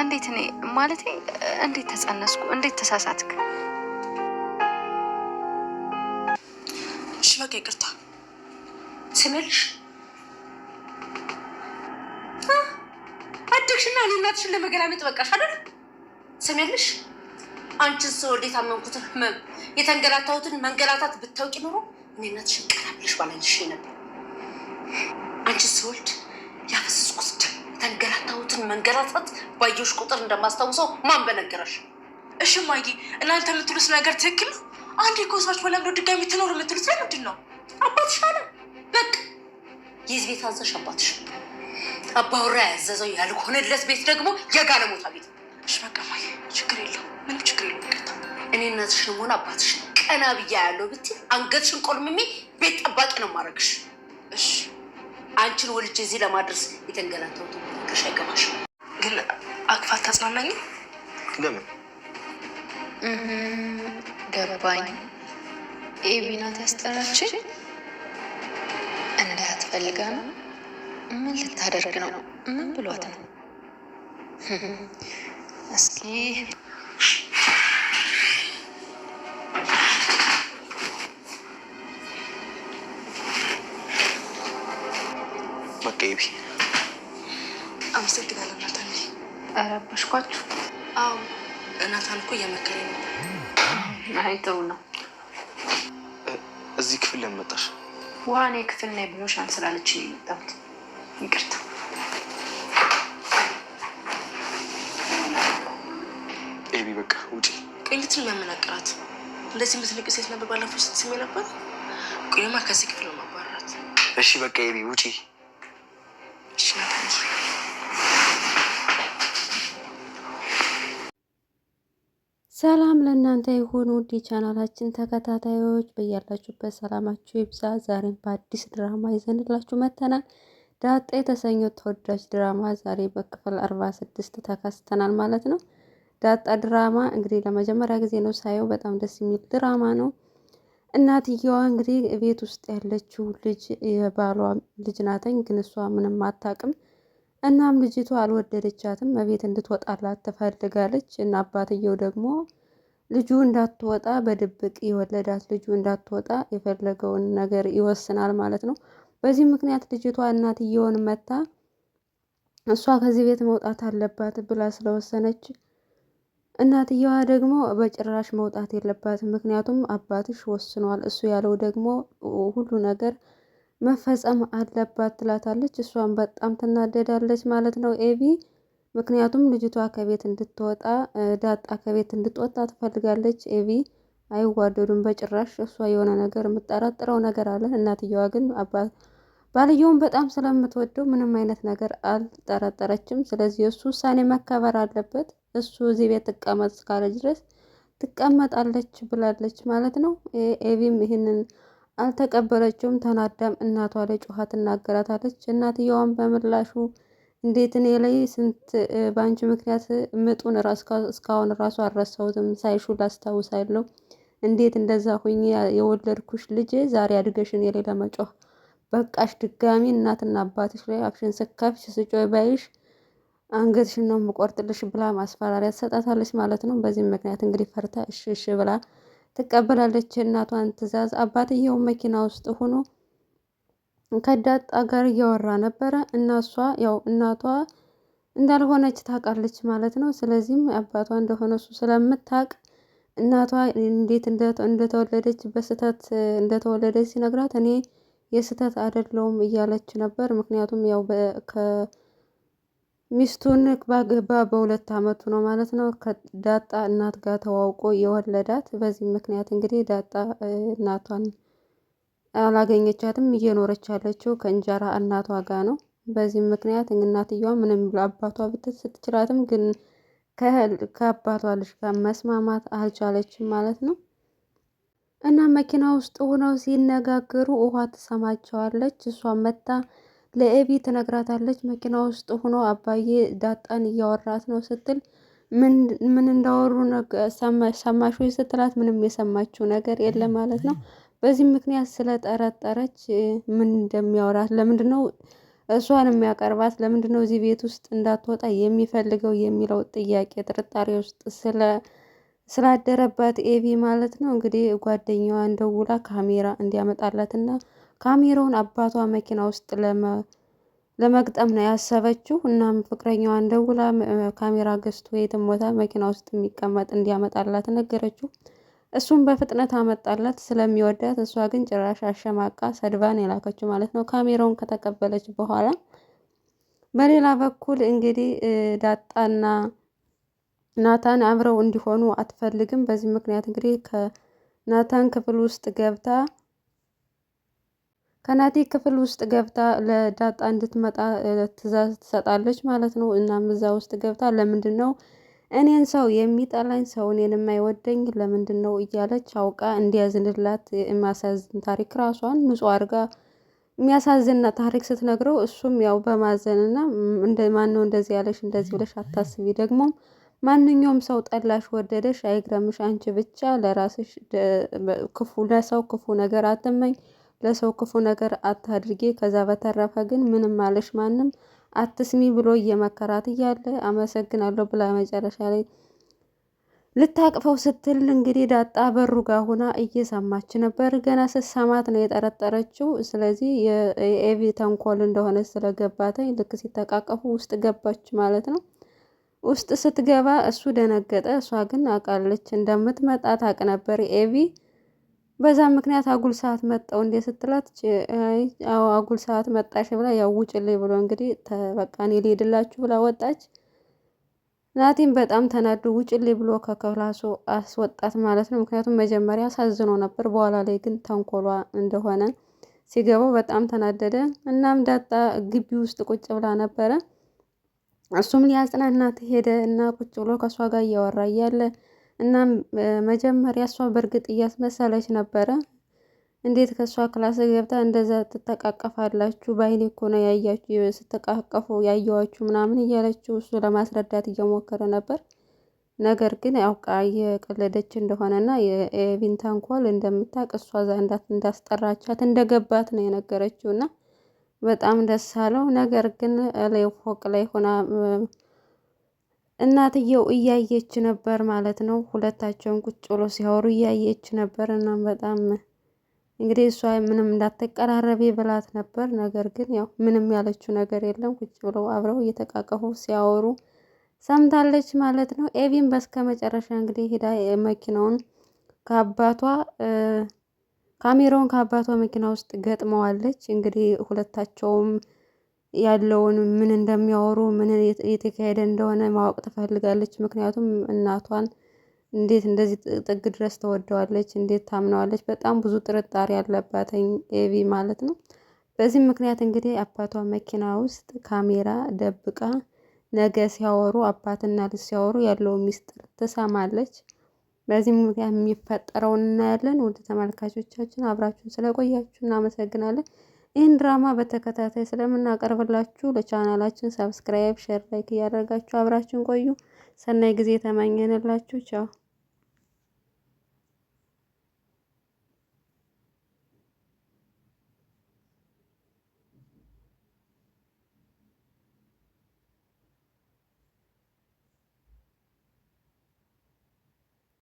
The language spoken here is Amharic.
እንዴት እኔ ማለቴ እንዴት ተጸነስኩ? እንዴት ተሳሳትክ? እሺ በቃ ይቅርታ። ስሜልሽ አደግሽና እኔ እናትሽን ለመገላመጥ በቃሽ አይደል? ስሜልሽ አንቺን ስወልድ የታመምኩትን ህመም የተንገላታሁትን መንገላታት ብታውቂ ኖሮ እኔ እናትሽን ቀና ብለሽ ባላልሽ ነበር። አንቺን ስወልድ ያፈሰስኩት ደም የተንገላታሁትን መንገላታት ባየሁሽ ቁጥር እንደማስታውሰው ማን በነገረሽ? እሺ ማዬ፣ እናንተ የምትሉት ነገር ትክክል ነው። አንዴ እኮ ሰዎች በለምዶ ድጋሚ ትኖር የምትሉት ለምንድን ነው? አባትሽ አለ በቃ የዚህ ቤት አዘሽ አባትሽ። አባወራ ያዘዘው ያልሆነለት ቤት ደግሞ የጋለሞታ ቤት። እሺ በቃ ማዬ፣ ችግር የለው፣ ምንም ችግር የለው። ይቅርታ። እኔ እናትሽንም ሆነ አባትሽን ቀና ብያ ያለው ብትይ አንገትሽን ቆልምሜ ቤት ጠባቂ ነው ማድረግሽ። እሺ አንቺን ወልጄ እዚህ ለማድረስ የተንገላታሁት ነገርሽ አይገባሽ። ግን አቅፋት ታጽናናኝ። ለምን ገባኝ። ኤቢ ናት ያስጠራችኝ። እንዳትፈልጋ ነው። ምን ልታደርግ ነው? ምን ብሏት ነው? እስኪ በቃ ኤቢ። አመሰግናለሁ ናታን። አረበሽኳችሁ? አዎ ናታን እኮ እየመከረኝ ነበር። አይተው ነው። እዚህ ክፍል ለምን መጣሽ? ዋኔ ክፍል ላይ ብሎሻል ስላለች ነው የመጣሁት። ይቅርታ። ኤቢ በቃ ውጪ። ቅኝትን የሚያመናቅራት እንደዚህ የምትልቅ ሴት ነበር ባለፈው ስትስሜ ነበር። ቆይማ ከዚህ ክፍል ነው ማባራት። እሺ በቃ ኤቢ ውጪ። እሺ ናታን። ሰላም ለእናንተ የሆኑ ውድ ቻናላችን ተከታታዮች በያላችሁበት ሰላማችሁ ይብዛ። ዛሬም በአዲስ ድራማ ይዘንላችሁ መጥተናል። ዳጣ የተሰኘው ተወዳጅ ድራማ ዛሬ በክፍል 46 ተከስተናል ማለት ነው። ዳጣ ድራማ እንግዲህ ለመጀመሪያ ጊዜ ነው ሳየው። በጣም ደስ የሚል ድራማ ነው። እናትየዋ እንግዲህ ቤት ውስጥ ያለችው ልጅ የባሏ ልጅ ናተኝ፣ ግን እሷ ምንም አታውቅም። እናም ልጅቷ አልወደደቻትም። ቤት እንድትወጣላት ትፈልጋለች። እና አባትየው ደግሞ ልጁ እንዳትወጣ በድብቅ የወለዳት ልጁ እንዳትወጣ የፈለገውን ነገር ይወስናል ማለት ነው። በዚህ ምክንያት ልጅቷ እናትየውን መታ እሷ ከዚህ ቤት መውጣት አለባት ብላ ስለወሰነች እናትየዋ ደግሞ በጭራሽ መውጣት የለባትም፣ ምክንያቱም አባትሽ ወስኗል፣ እሱ ያለው ደግሞ ሁሉ ነገር መፈጸም አለባት ትላታለች። እሷን በጣም ትናደዳለች ማለት ነው ኤቢ። ምክንያቱም ልጅቷ ከቤት እንድትወጣ ዳጣ ከቤት እንድትወጣ ትፈልጋለች። ኤቢ አይዋደዱም በጭራሽ። እሷ የሆነ ነገር የምጠራጥረው ነገር አለ። እናትየዋ ግን ባልየውን በጣም ስለምትወደው ምንም አይነት ነገር አልጠረጠረችም። ስለዚህ እሱ ውሳኔ መከበር አለበት። እሱ እዚህ ቤት ትቀመጥ እስካለች ድረስ ትቀመጣለች ብላለች ማለት ነው። ኤቢም ይህንን አልተቀበለችውም። ተናዳም እናቷ ላይ ጮሃ ትናገራታለች። እናትየዋን በምላሹ እንዴት እኔ ላይ ስንት በአንቺ ምክንያት ምጡን እስካሁን ራሱ አልረሳሁትም፣ ሳይሹ ላስታውሳለሁ። እንዴት እንደዛ ሁኝ የወለድኩሽ ልጄ ዛሬ አድገሽ እኔ ላይ ለመጮህ በቃሽ። ድጋሚ እናትና አባትሽ ላይ አፍሽን ስከፍሽ ስጮይ ባይሽ አንገትሽን ነው የምቆርጥልሽ ብላ ማስፈራሪያ ትሰጣታለች ማለት ነው። በዚህም ምክንያት እንግዲህ ፈርታ እሺ እሺ ብላ ትቀበላለች እናቷን ትዕዛዝ። አባትየው መኪና ውስጥ ሆኖ ከዳጣ ጋር እያወራ ነበረ እና እሷ ያው እናቷ እንዳልሆነች ታውቃለች ማለት ነው። ስለዚህም አባቷ እንደሆነ እሱ ስለምታውቅ እናቷ እንዴት እንደተወለደች በስህተት እንደተወለደች ሲነግራት እኔ የስህተት አይደለውም እያለች ነበር። ምክንያቱም ያው ሚስቱን ባገባ በ2 ዓመቱ ነው ማለት ነው ከዳጣ እናት ጋር ተዋውቆ የወለዳት። በዚህ ምክንያት እንግዲህ ዳጣ እናቷን አላገኘቻትም። እየኖረች ያለችው ከእንጀራ እናቷ ጋር ነው። በዚህ ምክንያት እናትየዋ ምንም አባቷ ስትችላትም ግን ከአባቷ ልጅ ጋር መስማማት አልቻለችም ማለት ነው። እና መኪና ውስጥ ሆነው ሲነጋገሩ ውሃ ትሰማቸዋለች። እሷ መታ ለኤቢ ትነግራታለች። መኪና ውስጥ ሆኖ አባዬ ዳጣን እያወራት ነው ስትል ምን እንዳወሩ ሰማሽ ወይ ስትላት ምንም የሰማችው ነገር የለም ማለት ነው። በዚህ ምክንያት ስለጠረጠረች ምን እንደሚያወራት ለምንድነው እሷን የሚያቀርባት ለምንድን ነው እዚህ ቤት ውስጥ እንዳትወጣ የሚፈልገው የሚለው ጥያቄ ጥርጣሬ ውስጥ ስላደረባት ኤቢ ማለት ነው እንግዲህ ጓደኛዋን ደውላ ካሜራ እንዲያመጣላትና ካሜራውን አባቷ መኪና ውስጥ ለመግጠም ነው ያሰበችው። እናም ፍቅረኛዋን ደውላ ካሜራ ገዝቶ የትም ቦታ መኪና ውስጥ የሚቀመጥ እንዲያመጣላት ነገረችው። እሱም በፍጥነት አመጣላት ስለሚወዳት። እሷ ግን ጭራሽ አሸማቃ ሰድባን የላከችው ማለት ነው ካሜራውን ከተቀበለች በኋላ። በሌላ በኩል እንግዲህ ዳጣና ናታን አብረው እንዲሆኑ አትፈልግም። በዚህ ምክንያት እንግዲህ ከናታን ክፍል ውስጥ ገብታ ከናቲ ክፍል ውስጥ ገብታ ለዳጣ እንድትመጣ ትዕዛዝ ትሰጣለች ማለት ነው። እናም እዛ ውስጥ ገብታ ለምንድን ነው እኔን ሰው የሚጠላኝ ሰው እኔን የማይወደኝ ለምንድን ነው እያለች አውቃ እንዲያዝንላት የሚያሳዝን ታሪክ ራሷን ንጹህ አድርጋ የሚያሳዝን ታሪክ ስትነግረው እሱም ያው በማዘንና ማን ነው እንደዚህ ያለሽ እንደዚህ ብለሽ አታስቢ፣ ደግሞ ማንኛውም ሰው ጠላሽ ወደደሽ አይግረምሽ፣ አንቺ ብቻ ለራስሽ ለሰው ክፉ ነገር አትመኝ፣ ለሰው ክፉ ነገር አታድርጌ፣ ከዛ በተረፈ ግን ምንም አለሽ ማንም አትስሚ ብሎ እየመከራት እያለ አመሰግናለሁ ብላ መጨረሻ ላይ ልታቅፈው ስትል እንግዲህ ዳጣ በሩ ጋር ሆና እየሰማች ነበር። ገና ስትሰማት ነው የጠረጠረችው። ስለዚህ የኤቪ ተንኮል እንደሆነ ስለገባተኝ ልክ ሲተቃቀፉ ውስጥ ገባች ማለት ነው። ውስጥ ስትገባ እሱ ደነገጠ። እሷ ግን አውቃለች እንደምትመጣ ታውቅ ነበር ኤቪ። በዛ ምክንያት አጉል ሰዓት መጣው እንዴ ስትላት አጉል ሰዓት መጣሽ ብላ ያው ውጭልኝ ብሎ እንግዲህ በቃ እኔ ልሄድላችሁ ብላ ወጣች። ናቲም በጣም ተናዶ ውጭልኝ ብሎ ከክላሱ አስወጣት ማለት ነው። ምክንያቱም መጀመሪያ አሳዝኖ ነበር፣ በኋላ ላይ ግን ተንኮሏ እንደሆነ ሲገባው በጣም ተናደደ። እናም ዳጣ ግቢ ውስጥ ቁጭ ብላ ነበረ። እሱም ሊያጽናናት ሄደ እና ቁጭ ብሎ ከእሷ ጋር እያወራ እያለ እናም መጀመሪያ እሷ በእርግጥ እያስመሰለች ነበረ። እንዴት ከእሷ ክላስ ገብታ እንደዛ ትተቃቀፋላችሁ? በአይኔ እኮ ነው ያያችሁ ስትቃቀፉ ያየዋችሁ ምናምን እያለችው እሱ ለማስረዳት እየሞከረ ነበር። ነገር ግን ያውቃ እየቀለደች እንደሆነና የኤቪን ተንኮል እንደምታውቅ እሷ እንዳስጠራቻት እንደገባት ነው የነገረችው እና በጣም ደስ አለው። ነገር ግን ላይ ፎቅ ላይ ሆና እናትየው እያየች ነበር ማለት ነው። ሁለታቸውን ቁጭ ብሎ ሲያወሩ እያየች ነበር እና በጣም እንግዲህ እሷ ምንም እንዳትቀራረቢ ብላት ነበር። ነገር ግን ያው ምንም ያለችው ነገር የለም። ቁጭ ብለው አብረው እየተቃቀፉ ሲያወሩ ሰምታለች ማለት ነው። ኤቪን በስከ መጨረሻ እንግዲህ ሄዳ መኪናውን ከአባቷ ካሜራውን ከአባቷ መኪና ውስጥ ገጥመዋለች። እንግዲህ ሁለታቸውም ያለውን ምን እንደሚያወሩ ምን እየተካሄደ እንደሆነ ማወቅ ትፈልጋለች። ምክንያቱም እናቷን እንዴት እንደዚህ ጥግ ድረስ ተወደዋለች፣ እንዴት ታምነዋለች? በጣም ብዙ ጥርጣሬ ያለባት ኤቪ ማለት ነው። በዚህ ምክንያት እንግዲህ አባቷ መኪና ውስጥ ካሜራ ደብቃ ነገ ሲያወሩ አባትና ልጅ ሲያወሩ ያለውን ሚስጥር ትሰማለች። በዚህ ምክንያት የሚፈጠረውን እናያለን። ውድ ተመልካቾቻችን አብራችሁን ስለቆያችሁ እናመሰግናለን። ይህን ድራማ በተከታታይ ስለምናቀርብላችሁ ለቻናላችን ሰብስክራይብ፣ ሼር፣ ላይክ እያደረጋችሁ አብራችሁን ቆዩ። ሰናይ ጊዜ ተመኘንላችሁ። ቻው